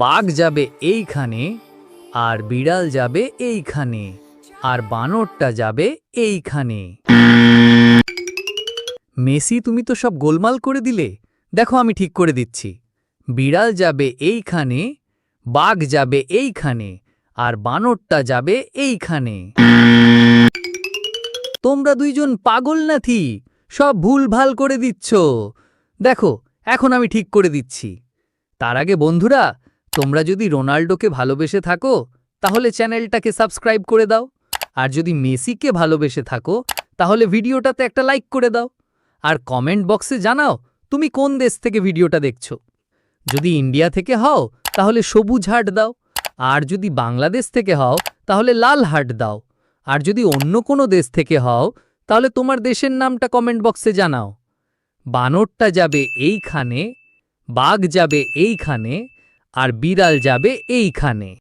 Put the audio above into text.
বাঘ যাবে এইখানে, আর বিড়াল যাবে এইখানে, আর বানরটা যাবে এইখানে। মেসি, তুমি তো সব গোলমাল করে দিলে। দেখো, আমি ঠিক করে দিচ্ছি। বিড়াল যাবে এইখানে, বাঘ যাবে এইখানে, আর বানরটা যাবে এইখানে। তোমরা দুইজন পাগল নাকি? সব ভুলভাল করে দিচ্ছ। দেখো, এখন আমি ঠিক করে দিচ্ছি। তার আগে বন্ধুরা, তোমরা যদি রোনাল্ডোকে ভালোবেসে থাকো তাহলে চ্যানেলটাকে সাবস্ক্রাইব করে দাও, আর যদি মেসিকে ভালোবেসে থাকো তাহলে ভিডিওটাতে একটা লাইক করে দাও, আর কমেন্ট বক্সে জানাও তুমি কোন দেশ থেকে ভিডিওটা দেখছো। যদি ইন্ডিয়া থেকে হও তাহলে সবুজ হার্ট দাও, আর যদি বাংলাদেশ থেকে হও তাহলে লাল হার্ট দাও, আর যদি অন্য কোনো দেশ থেকে হও তাহলে তোমার দেশের নামটা কমেন্ট বক্সে জানাও। বানরটা যাবে এইখানে, বাঘ যাবে এইখানে, আর বিড়াল যাবে এইখানে।